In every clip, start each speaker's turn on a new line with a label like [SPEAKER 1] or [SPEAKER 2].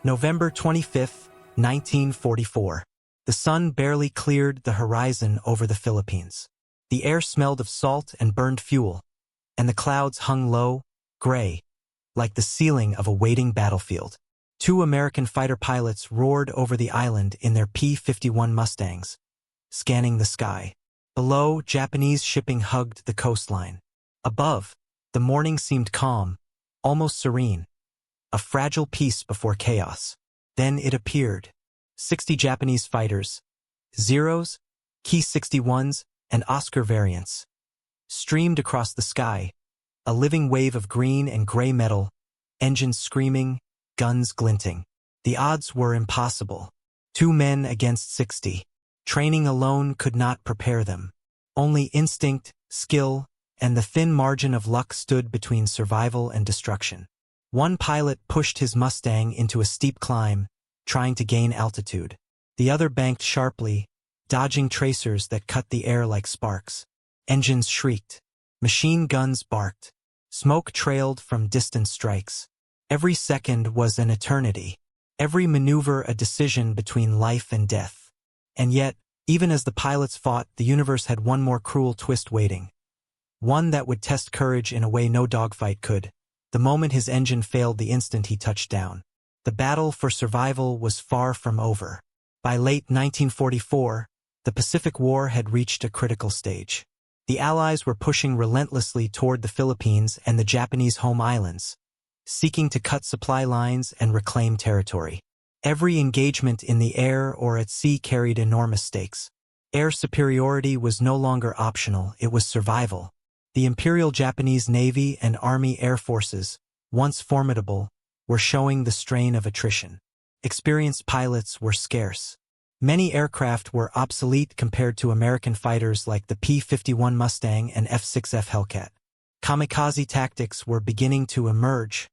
[SPEAKER 1] November 25, 1944. The sun barely cleared the horizon over the Philippines. The air smelled of salt and burned fuel, and the clouds hung low, gray, like the ceiling of a waiting battlefield. Two American fighter pilots roared over the island in their P-51 Mustangs, scanning the sky. Below, Japanese shipping hugged the coastline. Above, the morning seemed calm, almost serene, a fragile peace before chaos. Then it appeared. 60 Japanese fighters, Zeros, Ki-61s, and Oscar variants, streamed across the sky, a living wave of green and gray metal, engines screaming, guns glinting. The odds were impossible. 2 men against 60. Training alone could not prepare them. Only instinct, skill, and the thin margin of luck stood between survival and destruction. One pilot pushed his Mustang into a steep climb, trying to gain altitude. The other banked sharply, dodging tracers that cut the air like sparks. Engines shrieked. Machine guns barked. Smoke trailed from distant strikes. Every second was an eternity. Every maneuver a decision between life and death. And yet, even as the pilots fought, the universe had one more cruel twist waiting. One that would test courage in a way no dogfight could. The moment his engine failed, the instant he touched down. The battle for survival was far from over. By late 1944, the Pacific War had reached a critical stage. The Allies were pushing relentlessly toward the Philippines and the Japanese home islands, seeking to cut supply lines and reclaim territory. Every engagement in the air or at sea carried enormous stakes. Air superiority was no longer optional, it was survival. The Imperial Japanese Navy and Army Air Forces, once formidable, were showing the strain of attrition. Experienced pilots were scarce. Many aircraft were obsolete compared to American fighters like the P-51 Mustang and F-6F Hellcat. Kamikaze tactics were beginning to emerge,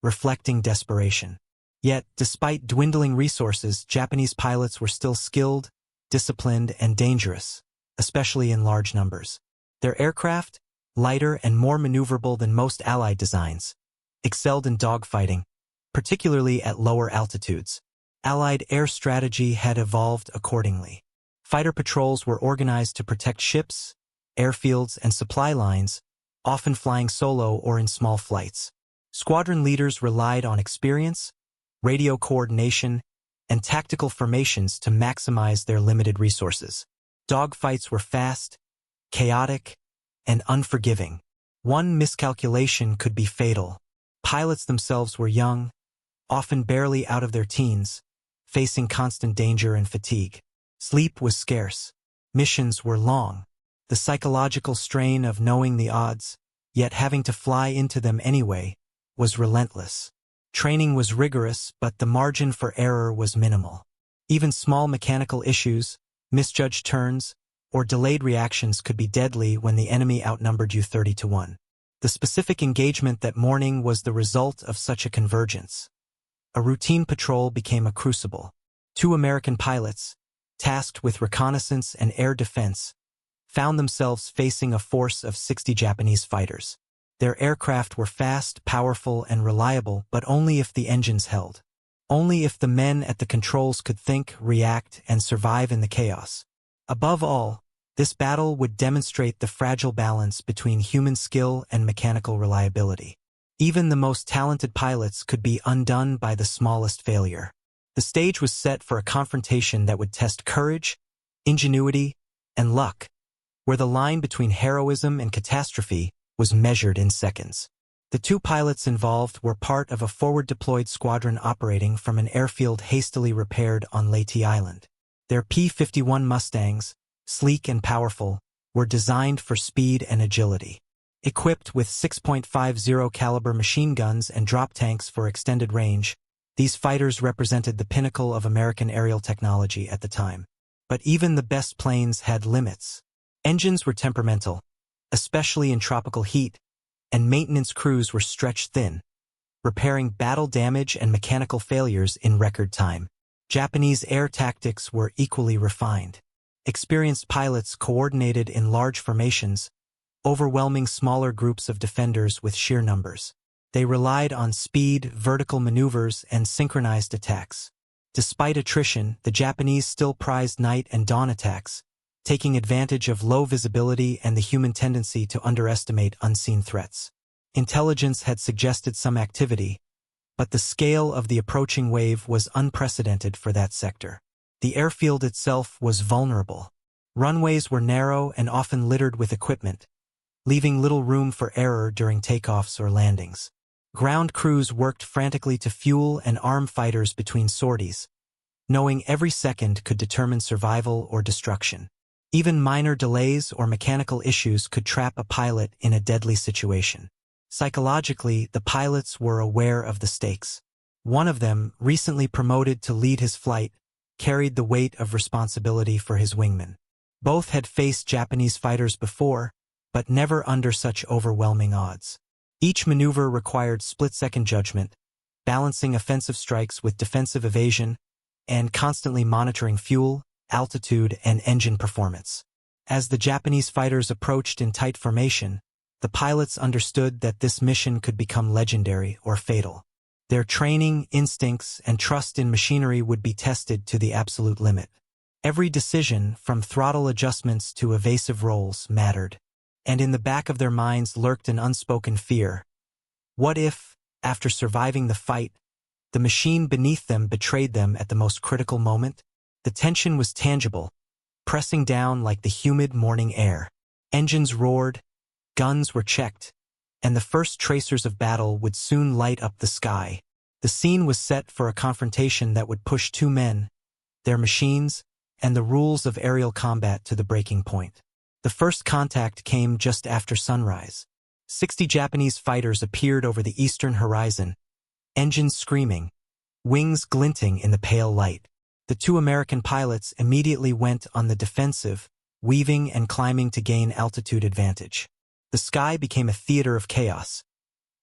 [SPEAKER 1] reflecting desperation. Yet, despite dwindling resources, Japanese pilots were still skilled, disciplined, and dangerous, especially in large numbers. Their aircraft, lighter and more maneuverable than most Allied designs, excelled in dogfighting, particularly at lower altitudes. Allied air strategy had evolved accordingly. Fighter patrols were organized to protect ships, airfields, and supply lines, often flying solo or in small flights. Squadron leaders relied on experience, radio coordination, and tactical formations to maximize their limited resources. Dogfights were fast, chaotic, and unforgiving. One miscalculation could be fatal. Pilots themselves were young, often barely out of their teens, facing constant danger and fatigue. Sleep was scarce. Missions were long. The psychological strain of knowing the odds, yet having to fly into them anyway, was relentless. Training was rigorous, but the margin for error was minimal. Even small mechanical issues, misjudged turns, or delayed reactions could be deadly when the enemy outnumbered you 30-1. The specific engagement that morning was the result of such a convergence. A routine patrol became a crucible. 2 American pilots, tasked with reconnaissance and air defense, found themselves facing a force of 60 Japanese fighters. Their aircraft were fast, powerful, and reliable, but only if the engines held. Only if the men at the controls could think, react, and survive in the chaos. Above all, this battle would demonstrate the fragile balance between human skill and mechanical reliability. Even the most talented pilots could be undone by the smallest failure. The stage was set for a confrontation that would test courage, ingenuity, and luck, where the line between heroism and catastrophe was measured in seconds. The 2 pilots involved were part of a forward-deployed squadron operating from an airfield hastily repaired on Leyte Island. Their P-51 Mustangs, sleek and powerful, were designed for speed and agility. Equipped with 6.50 caliber machine guns and drop tanks for extended range, these fighters represented the pinnacle of American aerial technology at the time. But even the best planes had limits. Engines were temperamental, especially in tropical heat, and maintenance crews were stretched thin, repairing battle damage and mechanical failures in record time. Japanese air tactics were equally refined. Experienced pilots coordinated in large formations, overwhelming smaller groups of defenders with sheer numbers. They relied on speed, vertical maneuvers, and synchronized attacks. Despite attrition, the Japanese still prized night and dawn attacks, taking advantage of low visibility and the human tendency to underestimate unseen threats. Intelligence had suggested some activity, but the scale of the approaching wave was unprecedented for that sector. The airfield itself was vulnerable. Runways were narrow and often littered with equipment, leaving little room for error during takeoffs or landings. Ground crews worked frantically to fuel and arm fighters between sorties, knowing every second could determine survival or destruction. Even minor delays or mechanical issues could trap a pilot in a deadly situation. Psychologically, the pilots were aware of the stakes. One of them, recently promoted to lead his flight, carried the weight of responsibility for his wingman. Both had faced Japanese fighters before, but never under such overwhelming odds. Each maneuver required split-second judgment, balancing offensive strikes with defensive evasion, and constantly monitoring fuel, altitude, and engine performance. As the Japanese fighters approached in tight formation, the pilots understood that this mission could become legendary or fatal. Their training, instincts, and trust in machinery would be tested to the absolute limit. Every decision, from throttle adjustments to evasive rolls, mattered. And in the back of their minds lurked an unspoken fear. What if, after surviving the fight, the machine beneath them betrayed them at the most critical moment? The tension was tangible, pressing down like the humid morning air. Engines roared, guns were checked, and the first tracers of battle would soon light up the sky. The scene was set for a confrontation that would push two men, their machines, and the rules of aerial combat to the breaking point. The first contact came just after sunrise. 60 Japanese fighters appeared over the eastern horizon, engines screaming, wings glinting in the pale light. The two American pilots immediately went on the defensive, weaving and climbing to gain altitude advantage. The sky became a theater of chaos.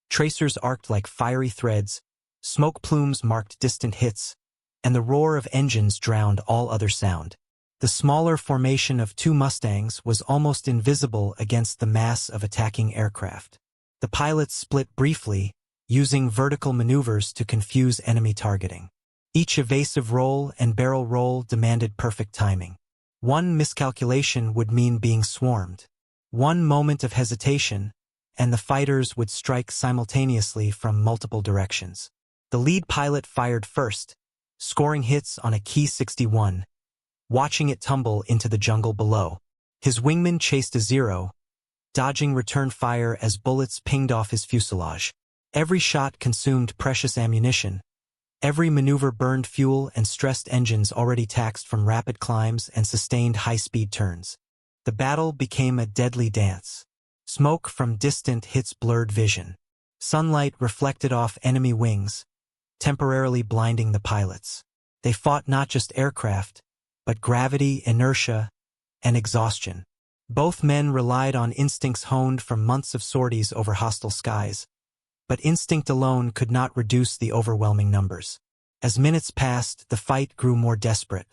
[SPEAKER 1] Tracers arced like fiery threads, smoke plumes marked distant hits, and the roar of engines drowned all other sound. The smaller formation of two Mustangs was almost invisible against the mass of attacking aircraft. The pilots split briefly, using vertical maneuvers to confuse enemy targeting. Each evasive roll and barrel roll demanded perfect timing. One miscalculation would mean being swarmed. One moment of hesitation, and the fighters would strike simultaneously from multiple directions. The lead pilot fired first, scoring hits on a Key 61, watching it tumble into the jungle below. His wingman chased a Zero, dodging return fire as bullets pinged off his fuselage. Every shot consumed precious ammunition. Every maneuver burned fuel and stressed engines already taxed from rapid climbs and sustained high-speed turns. The battle became a deadly dance. Smoke from distant hits blurred vision. Sunlight reflected off enemy wings, temporarily blinding the pilots. They fought not just aircraft, but gravity, inertia, and exhaustion. Both men relied on instincts honed from months of sorties over hostile skies, but instinct alone could not reduce the overwhelming numbers. As minutes passed, the fight grew more desperate.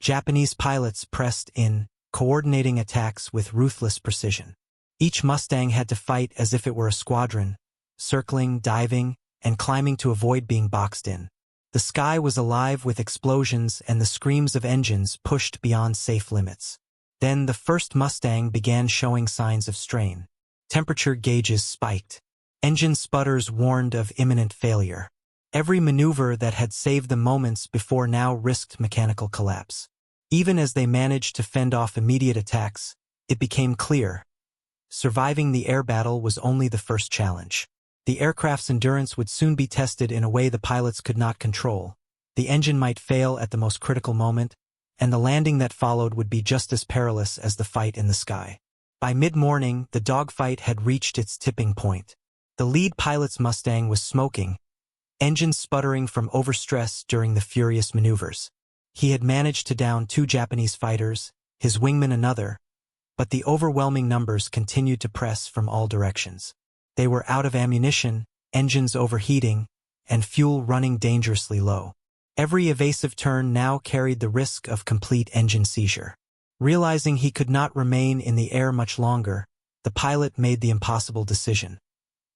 [SPEAKER 1] Japanese pilots pressed in, coordinating attacks with ruthless precision. Each Mustang had to fight as if it were a squadron, circling, diving, and climbing to avoid being boxed in. The sky was alive with explosions and the screams of engines pushed beyond safe limits. Then the first Mustang began showing signs of strain. Temperature gauges spiked. Engine sputters warned of imminent failure. Every maneuver that had saved them moments before now risked mechanical collapse. Even as they managed to fend off immediate attacks, it became clear. Surviving the air battle was only the first challenge. The aircraft's endurance would soon be tested in a way the pilots could not control. The engine might fail at the most critical moment, and the landing that followed would be just as perilous as the fight in the sky. By mid-morning, the dogfight had reached its tipping point. The lead pilot's Mustang was smoking, engines sputtering from overstress during the furious maneuvers. He had managed to down two Japanese fighters, his wingman another, but the overwhelming numbers continued to press from all directions. They were out of ammunition, engines overheating, and fuel running dangerously low. Every evasive turn now carried the risk of complete engine seizure. Realizing he could not remain in the air much longer, the pilot made the impossible decision.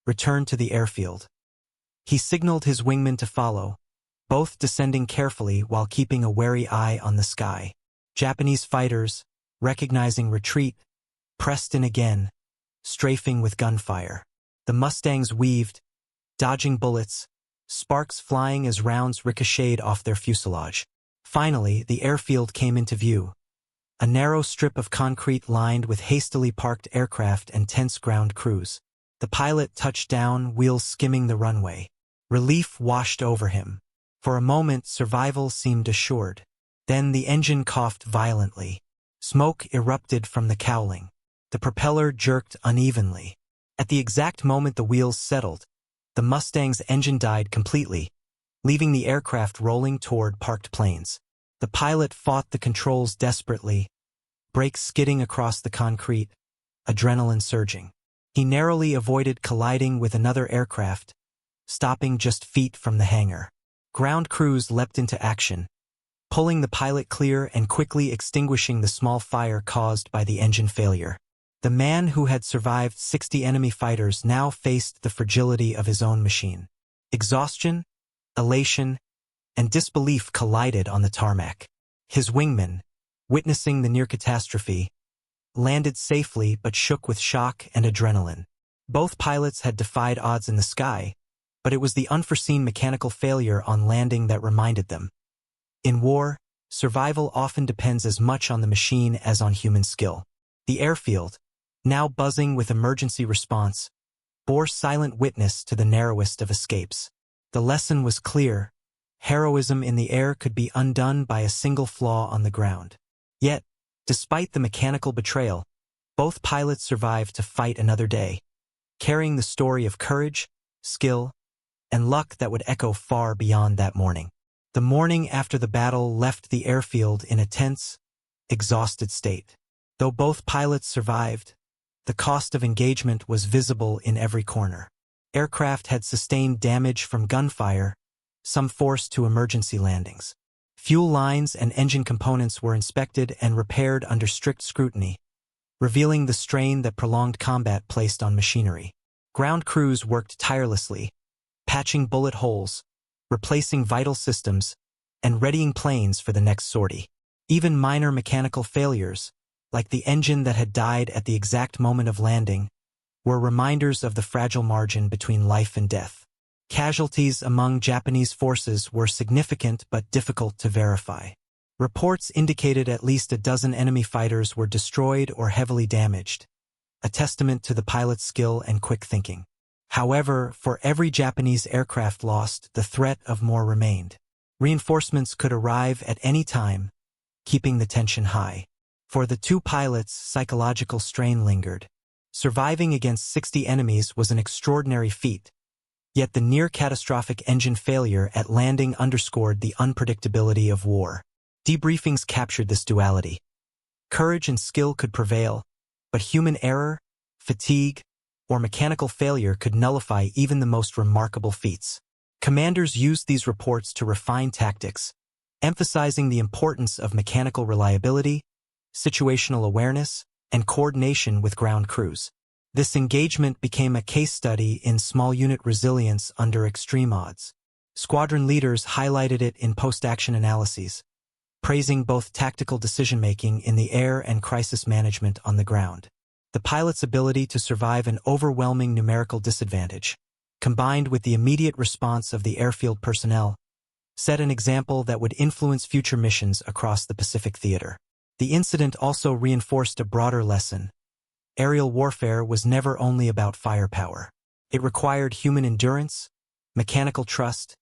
[SPEAKER 1] Return to the airfield. He signaled his wingmen to follow, both descending carefully while keeping a wary eye on the sky. Japanese fighters, recognizing retreat, pressed in again, strafing with gunfire. The Mustangs weaved, dodging bullets, sparks flying as rounds ricocheted off their fuselage. Finally, the airfield came into view, a narrow strip of concrete lined with hastily parked aircraft and tense ground crews. The pilot touched down, wheels skimming the runway. Relief washed over him. For a moment, survival seemed assured. Then the engine coughed violently. Smoke erupted from the cowling. The propeller jerked unevenly. At the exact moment the wheels settled, the Mustang's engine died completely, leaving the aircraft rolling toward parked planes. The pilot fought the controls desperately, brakes skidding across the concrete, adrenaline surging. He narrowly avoided colliding with another aircraft, stopping just feet from the hangar. Ground crews leapt into action, pulling the pilot clear and quickly extinguishing the small fire caused by the engine failure. The man who had survived 60 enemy fighters now faced the fragility of his own machine. Exhaustion, elation, and disbelief collided on the tarmac. His wingmen, witnessing the near catastrophe, landed safely but shook with shock and adrenaline. Both pilots had defied odds in the sky, but it was the unforeseen mechanical failure on landing that reminded them. In war, survival often depends as much on the machine as on human skill. The airfield, now buzzing with emergency response, bore silent witness to the narrowest of escapes. The lesson was clear. Heroism in the air could be undone by a single flaw on the ground. Yet, despite the mechanical betrayal, both pilots survived to fight another day, carrying the story of courage, skill, and luck that would echo far beyond that morning. The morning after the battle left the airfield in a tense, exhausted state. Though both pilots survived, the cost of engagement was visible in every corner. Aircraft had sustained damage from gunfire, some forced to emergency landings. Fuel lines and engine components were inspected and repaired under strict scrutiny, revealing the strain that prolonged combat placed on machinery. Ground crews worked tirelessly, patching bullet holes, replacing vital systems, and readying planes for the next sortie. Even minor mechanical failures, like the engine that had died at the exact moment of landing, were reminders of the fragile margin between life and death. Casualties among Japanese forces were significant but difficult to verify. Reports indicated at least a dozen enemy fighters were destroyed or heavily damaged, a testament to the pilot's skill and quick thinking. However, for every Japanese aircraft lost, the threat of more remained. Reinforcements could arrive at any time, keeping the tension high. For the two pilots, psychological strain lingered. Surviving against 60 enemies was an extraordinary feat, yet the near-catastrophic engine failure at landing underscored the unpredictability of war. Debriefings captured this duality. Courage and skill could prevail, but human error, fatigue, or mechanical failure could nullify even the most remarkable feats. Commanders used these reports to refine tactics, emphasizing the importance of mechanical reliability, situational awareness, and coordination with ground crews. This engagement became a case study in small unit resilience under extreme odds. Squadron leaders highlighted it in post-action analyses, praising both tactical decision-making in the air and crisis management on the ground. The pilot's ability to survive an overwhelming numerical disadvantage, combined with the immediate response of the airfield personnel, set an example that would influence future missions across the Pacific theater. The incident also reinforced a broader lesson. Aerial warfare was never only about firepower. It required human endurance, mechanical trust,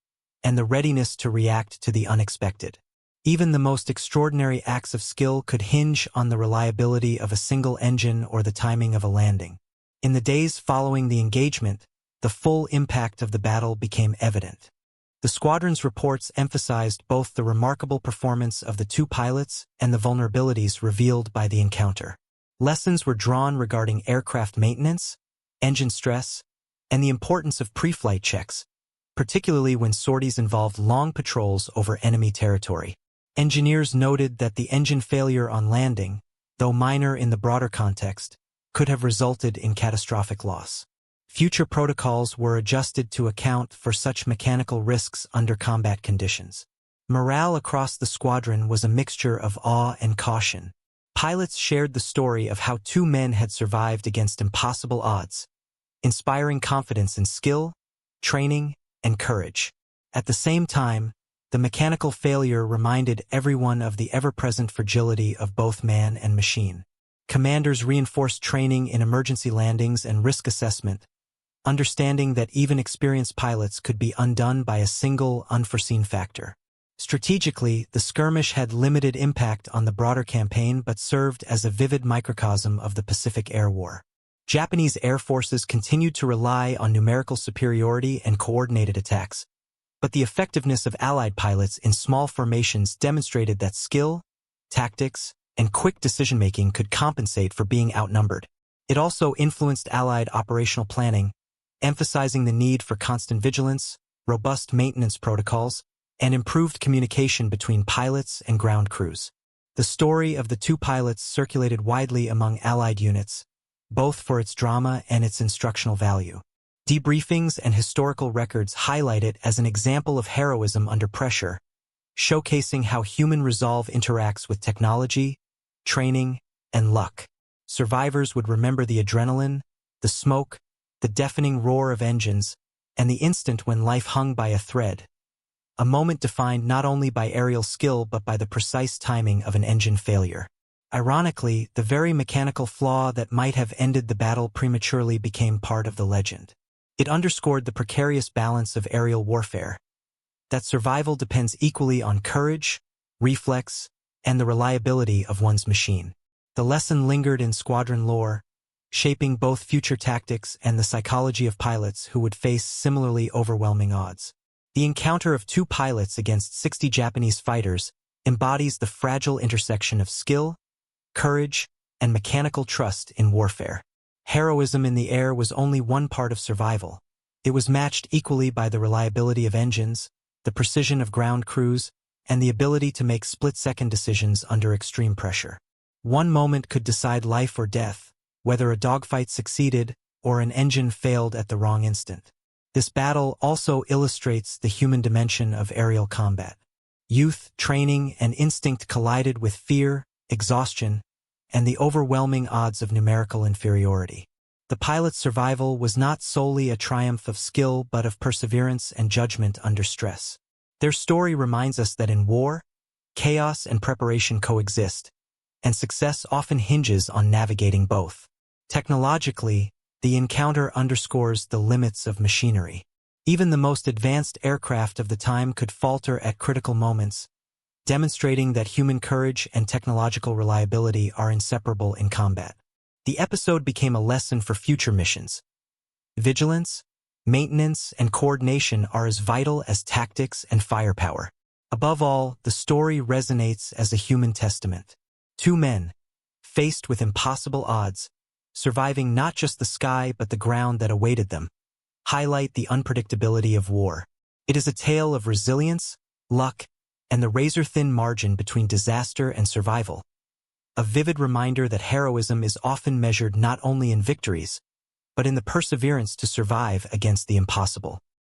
[SPEAKER 1] and the readiness to react to the unexpected. Even the most extraordinary acts of skill could hinge on the reliability of a single engine or the timing of a landing. In the days following the engagement, the full impact of the battle became evident. The squadron's reports emphasized both the remarkable performance of the two pilots and the vulnerabilities revealed by the encounter. Lessons were drawn regarding aircraft maintenance, engine stress, and the importance of pre-flight checks, particularly when sorties involved long patrols over enemy territory. Engineers noted that the engine failure on landing, though minor in the broader context, could have resulted in catastrophic loss. Future protocols were adjusted to account for such mechanical risks under combat conditions. Morale across the squadron was a mixture of awe and caution. Pilots shared the story of how two men had survived against impossible odds, inspiring confidence in skill, training, and courage. At the same time, the mechanical failure reminded everyone of the ever-present fragility of both man and machine. Commanders reinforced training in emergency landings and risk assessment, understanding that even experienced pilots could be undone by a single, unforeseen factor. Strategically, the skirmish had limited impact on the broader campaign but served as a vivid microcosm of the Pacific Air War. Japanese air forces continued to rely on numerical superiority and coordinated attacks, but the effectiveness of Allied pilots in small formations demonstrated that skill, tactics, and quick decision-making could compensate for being outnumbered. It also influenced Allied operational planning, emphasizing the need for constant vigilance, robust maintenance protocols, and improved communication between pilots and ground crews. The story of the two pilots circulated widely among Allied units, both for its drama and its instructional value. Debriefings and historical records highlight it as an example of heroism under pressure, showcasing how human resolve interacts with technology, training, and luck. Survivors would remember the adrenaline, the smoke, the deafening roar of engines, and the instant when life hung by a thread. A moment defined not only by aerial skill but by the precise timing of an engine failure. Ironically, the very mechanical flaw that might have ended the battle prematurely became part of the legend. It underscored the precarious balance of aerial warfare, that survival depends equally on courage, reflex, and the reliability of one's machine. The lesson lingered in squadron lore, shaping both future tactics and the psychology of pilots who would face similarly overwhelming odds. The encounter of two pilots against 60 Japanese fighters embodies the fragile intersection of skill, courage, and mechanical trust in warfare. Heroism in the air was only one part of survival. It was matched equally by the reliability of engines, the precision of ground crews, and the ability to make split-second decisions under extreme pressure. One moment could decide life or death, whether a dogfight succeeded or an engine failed at the wrong instant. This battle also illustrates the human dimension of aerial combat. Youth, training, and instinct collided with fear, exhaustion, and the overwhelming odds of numerical inferiority. The pilot's survival was not solely a triumph of skill but of perseverance and judgment under stress. Their story reminds us that in war, chaos and preparation coexist, and success often hinges on navigating both. Technologically, the encounter underscores the limits of machinery. Even the most advanced aircraft of the time could falter at critical moments, demonstrating that human courage and technological reliability are inseparable in combat. The episode became a lesson for future missions. Vigilance, maintenance, and coordination are as vital as tactics and firepower. Above all, the story resonates as a human testament. Two men, faced with impossible odds, surviving not just the sky but the ground that awaited them, highlight the unpredictability of war. It is a tale of resilience, luck, and the razor-thin margin between disaster and survival. A vivid reminder that heroism is often measured not only in victories, but in the perseverance to survive against the impossible.